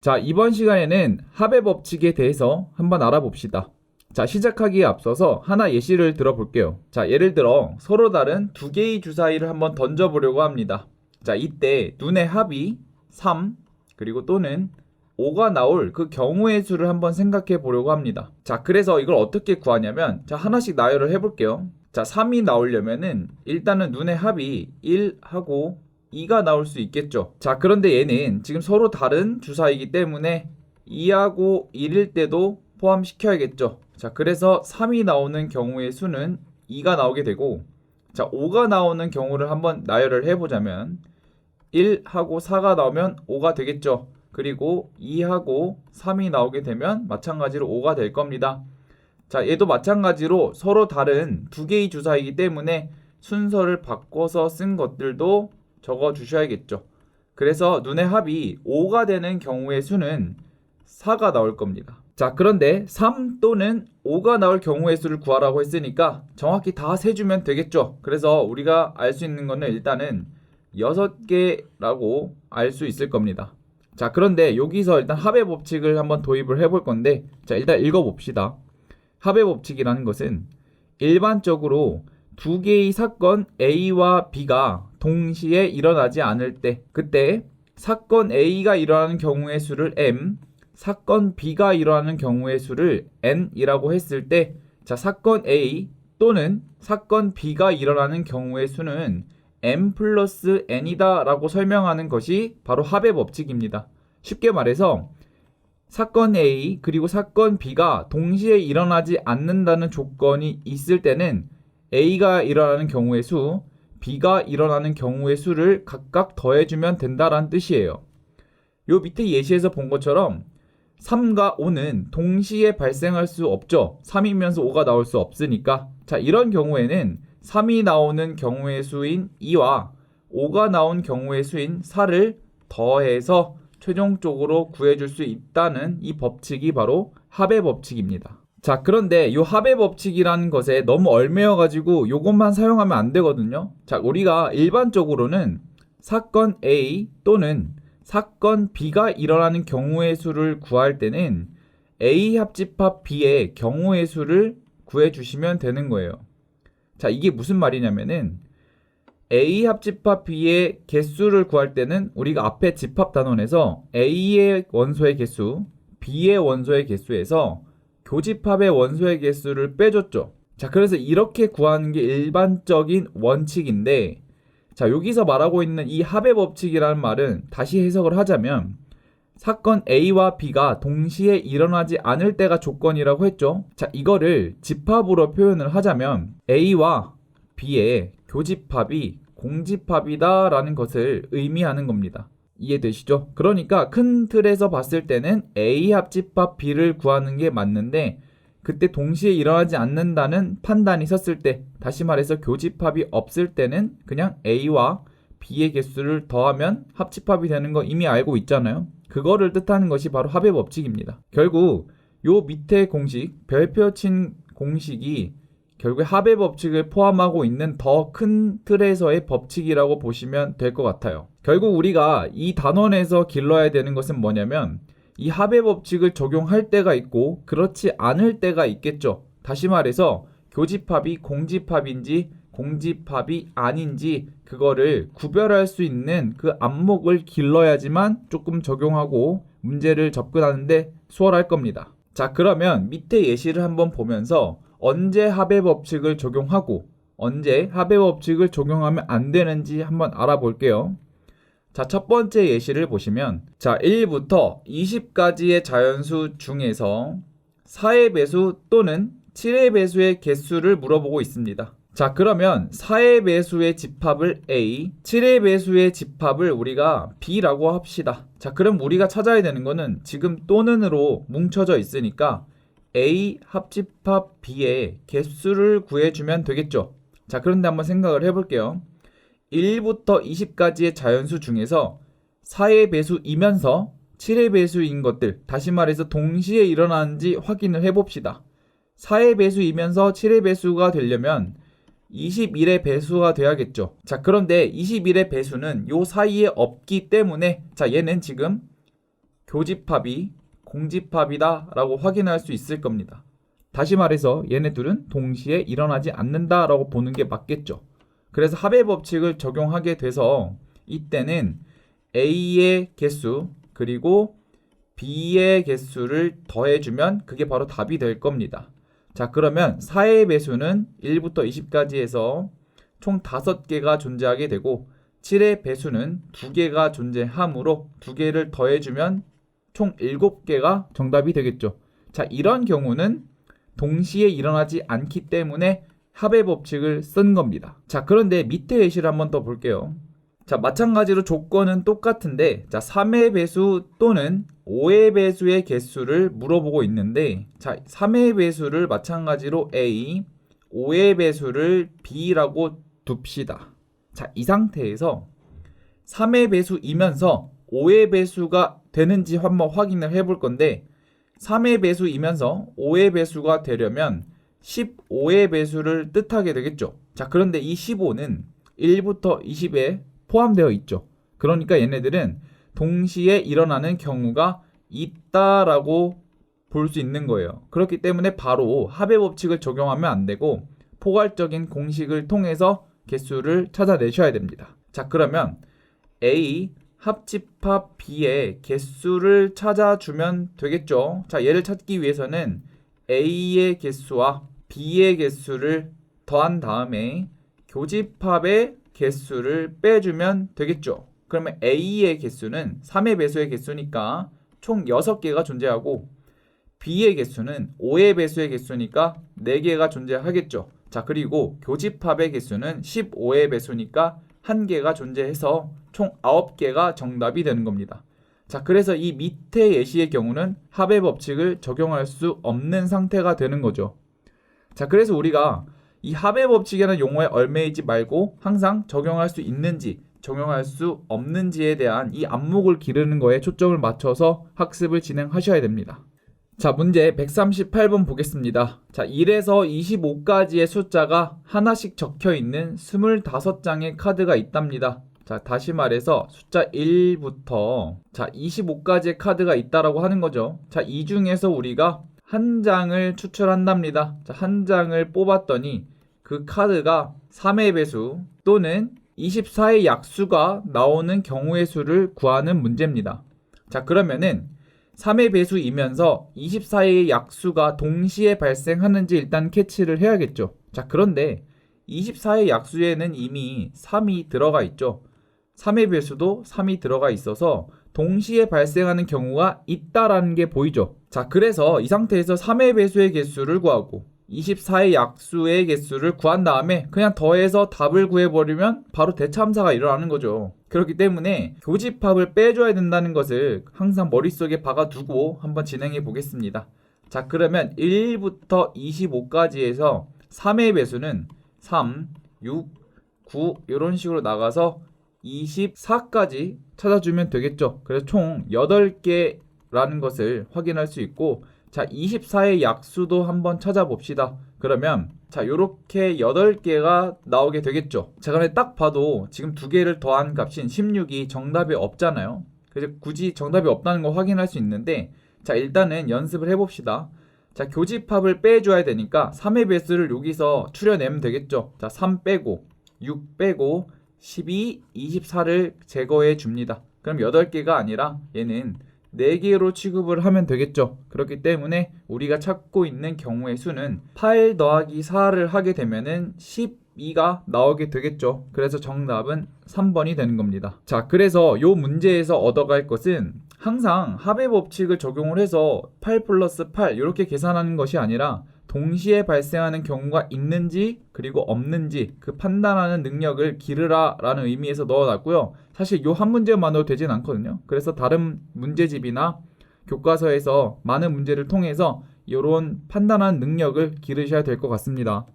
자, 이번 시간에는 합의 법칙에 대해서 한번 알아봅시다. 자, 시작하기에 앞서서 하나 예시를 들어볼게요. 자, 예를 들어 서로 다른 두 개의 주사위를 한번 던져보려고 합니다. 자, 이때 눈의 합이 3 그리고 또는 5가 나올 그 경우의 수를 한번 생각해 보려고 합니다. 자, 그래서 이걸 어떻게 구하냐면, 자, 하나씩 나열을 해볼게요. 자, 3이 나오려면은 일단은 눈의 합이 1하고 2가 나올 수 있겠죠. 자, 그런데 얘는 지금 서로 다른 주사이기 때문에 2하고 1일 때도 포함시켜야겠죠. 자, 그래서 3이 나오는 경우의 수는 2가 나오게 되고, 자, 5가 나오는 경우를 한번 나열을 해보자면 1하고 4가 나오면 5가 되겠죠. 그리고 2하고 3이 나오게 되면 마찬가지로 5가 될 겁니다. 자, 얘도 마찬가지로 서로 다른 두 개의 주사이기 때문에 순서를 바꿔서 쓴 것들도 적어 주셔야겠죠. 그래서 눈의 합이 5가 되는 경우의 수는 4가 나올 겁니다. 자, 그런데 3 또는 5가 나올 경우의 수를 구하라고 했으니까 정확히 다 세주면 되겠죠. 그래서 우리가 알 수 있는 거는 일단은 6개라고 알 수 있을 겁니다. 자, 그런데 여기서 일단 합의 법칙을 한번 도입을 해볼 건데, 자, 일단 읽어봅시다. 합의 법칙이라는 것은 일반적으로 두 개의 사건 A와 B가 동시에 일어나지 않을 때, 그때 사건 A가 일어나는 경우의 수를 M, 사건 B가 일어나는 경우의 수를 N이라고 했을 때, 자, 사건 A 또는 사건 B가 일어나는 경우의 수는 M 플러스 N이다 라고 설명하는 것이 바로 합의 법칙입니다. 쉽게 말해서 사건 A 그리고 사건 B가 동시에 일어나지 않는다는 조건이 있을 때는 A가 일어나는 경우의 수, B가 일어나는 경우의 수를 각각 더해주면 된다라는 뜻이에요. 요 밑에 예시에서 본 것처럼 3과 5는 동시에 발생할 수 없죠. 3이면서 5가 나올 수 없으니까. 자, 이런 경우에는 3이 나오는 경우의 수인 2와 5가 나온 경우의 수인 4를 더해서 최종적으로 구해줄 수 있다는 이 법칙이 바로 합의 법칙입니다. 자, 그런데 이 합의 법칙이라는 것에 너무 얽매여가지고 이것만 사용하면 안 되거든요. 자, 우리가 일반적으로는 사건 A 또는 사건 B가 일어나는 경우의 수를 구할 때는 A 합집합 B의 경우의 수를 구해주시면 되는 거예요. 자, 이게 무슨 말이냐면은 A 합집합 B의 개수를 구할 때는 우리가 앞에 집합 단원에서 A의 원소의 개수, B의 원소의 개수에서 교집합의 원소의 개수를 빼줬죠. 자, 그래서 이렇게 구하는 게 일반적인 원칙인데, 자, 여기서 말하고 있는 이 합의 법칙이라는 말은 다시 해석을 하자면 사건 A와 B가 동시에 일어나지 않을 때가 조건이라고 했죠. 자, 이거를 집합으로 표현을 하자면 A와 B의 교집합이 공집합이다 라는 것을 의미하는 겁니다. 이해되시죠? 그러니까 큰 틀에서 봤을 때는 A 합집합 B를 구하는 게 맞는데, 그때 동시에 일어나지 않는다는 판단이 섰을 때, 다시 말해서 교집합이 없을 때는 그냥 A와 B의 개수를 더하면 합집합이 되는 거 이미 알고 있잖아요. 그거를 뜻하는 것이 바로 합의 법칙입니다. 결국 요 밑에 공식, 별표 친 공식이 결국 합의 법칙을 포함하고 있는 더 큰 틀에서의 법칙이라고 보시면 될 것 같아요. 결국 우리가 이 단원에서 길러야 되는 것은 뭐냐면, 이 합의 법칙을 적용할 때가 있고 그렇지 않을 때가 있겠죠. 다시 말해서 교집합이 공집합인지 공집합이 아닌지 그거를 구별할 수 있는 그 안목을 길러야지만 조금 적용하고 문제를 접근하는데 수월할 겁니다. 자, 그러면 밑에 예시를 한번 보면서 언제 합의 법칙을 적용하고 언제 합의 법칙을 적용하면 안 되는지 한번 알아볼게요. 자, 첫 번째 예시를 보시면, 자, 1부터 20까지의 자연수 중에서 4의 배수 또는 7의 배수의 개수를 물어보고 있습니다. 자, 그러면 4의 배수의 집합을 A, 7의 배수의 집합을 우리가 B라고 합시다. 자, 그럼 우리가 찾아야 되는 거는 지금 또는으로 뭉쳐져 있으니까 A 합집합 B의 개수를 구해주면 되겠죠. 자, 그런데 한번 생각을 해볼게요. 1부터 20까지의 자연수 중에서 4의 배수이면서 7의 배수인 것들, 다시 말해서 동시에 일어나는지 확인을 해봅시다. 4의 배수이면서 7의 배수가 되려면 21의 배수가 돼야겠죠. 자, 그런데 21의 배수는 요 사이에 없기 때문에, 자, 얘는 지금 교집합이 공집합이다 라고 확인할 수 있을 겁니다. 다시 말해서 얘네 둘은 동시에 일어나지 않는다 라고 보는 게 맞겠죠. 그래서 합의 법칙을 적용하게 돼서 이때는 A의 개수 그리고 B의 개수를 더해주면 그게 바로 답이 될 겁니다. 자, 그러면 4의 배수는 1부터 20까지 해서 총 5개가 존재하게 되고 7의 배수는 2개가 존재하므로 2개를 더해주면 총 7개가 정답이 되겠죠. 자, 이런 경우는 동시에 일어나지 않기 때문에 합의 법칙을 쓴 겁니다. 자, 그런데 밑에 예시를 한번 더 볼게요. 자, 마찬가지로 조건은 똑같은데, 자, 3의 배수 또는 5의 배수의 개수를 물어보고 있는데, 자, 3의 배수를 마찬가지로 A, 5의 배수를 B라고 둡시다. 자, 이 상태에서 3의 배수이면서 5의 배수가 되는지 한번 확인을 해볼 건데, 3의 배수이면서 5의 배수가 되려면 15의 배수를 뜻하게 되겠죠. 자, 그런데 이 15는 1부터 20에 포함되어 있죠. 그러니까 얘네들은 동시에 일어나는 경우가 있다라고 볼 수 있는 거예요. 그렇기 때문에 바로 합의 법칙을 적용하면 안 되고 포괄적인 공식을 통해서 개수를 찾아내셔야 됩니다. 자, 그러면 A 합집합 B의 개수를 찾아주면 되겠죠. 자, 얘를 찾기 위해서는 A의 개수와 B의 개수를 더한 다음에 교집합의 개수를 빼주면 되겠죠. 그러면 A의 개수는 3의 배수의 개수니까 총 6개가 존재하고 B의 개수는 5의 배수의 개수니까 4개가 존재하겠죠. 자, 그리고 교집합의 개수는 15의 배수니까 1개가 존재해서 총 9개가 정답이 되는 겁니다. 자, 그래서 이 밑에 예시의 경우는 합의 법칙을 적용할 수 없는 상태가 되는 거죠. 자, 그래서 우리가 이 합의 법칙이라는 용어에 얽매이지 말고 항상 적용할 수 있는지 적용할 수 없는지에 대한 이 안목을 기르는 거에 초점을 맞춰서 학습을 진행하셔야 됩니다. 자, 문제 138번 보겠습니다. 자, 1에서 25까지의 숫자가 하나씩 적혀 있는 25장의 카드가 있답니다. 자, 다시 말해서 숫자 1부터 25까지의 카드가 있다라고 하는 거죠. 자, 이 중에서 우리가 한 장을 추출한답니다. 자, 한 장을 뽑았더니 그 카드가 3의 배수 또는 24의 약수가 나오는 경우의 수를 구하는 문제입니다. 자, 그러면은 3의 배수이면서 24의 약수가 동시에 발생하는지 일단 캐치를 해야겠죠. 자, 그런데 24의 약수에는 이미 3이 들어가 있죠. 3의 배수도 3이 들어가 있어서 동시에 발생하는 경우가 있다라는 게 보이죠. 자, 그래서 이 상태에서 3의 배수의 개수를 구하고 24의 약수의 개수를 구한 다음에 그냥 더해서 답을 구해버리면 바로 대참사가 일어나는 거죠. 그렇기 때문에 교집합을 빼줘야 된다는 것을 항상 머릿속에 박아두고 한번 진행해 보겠습니다. 자, 그러면 1부터 25까지 해서 3의 배수는 3, 6, 9 이런 식으로 나가서 24까지 찾아주면 되겠죠. 그래서 총 8개라는 것을 확인할 수 있고, 자, 24의 약수도 한번 찾아봅시다. 그러면 자, 요렇게 8개가 나오게 되겠죠. 자, 그런데 딱 봐도 지금 2개를 더한 값인 16이 정답이 없잖아요. 그래서 굳이 정답이 없다는 거 확인할 수 있는데, 자, 일단은 연습을 해봅시다. 자, 교집합을 빼줘야 되니까 3의 배수를 여기서 추려내면 되겠죠. 자, 3 빼고 6 빼고 12, 24를 제거해 줍니다. 그럼 8개가 아니라 얘는 4개로 취급을 하면 되겠죠. 그렇기 때문에 우리가 찾고 있는 경우의 수는 8 더하기 4를 하게 되면은 12가 나오게 되겠죠. 그래서 정답은 3번이 되는 겁니다. 자, 그래서 이 문제에서 얻어갈 것은 항상 합의 법칙을 적용을 해서 8 플러스 8 이렇게 계산하는 것이 아니라 동시에 발생하는 경우가 있는지 그리고 없는지 그 판단하는 능력을 기르라 라는 의미에서 넣어놨고요. 사실 요 한 문제만으로 되진 않거든요. 그래서 다른 문제집이나 교과서에서 많은 문제를 통해서 이런 판단하는 능력을 기르셔야 될 것 같습니다.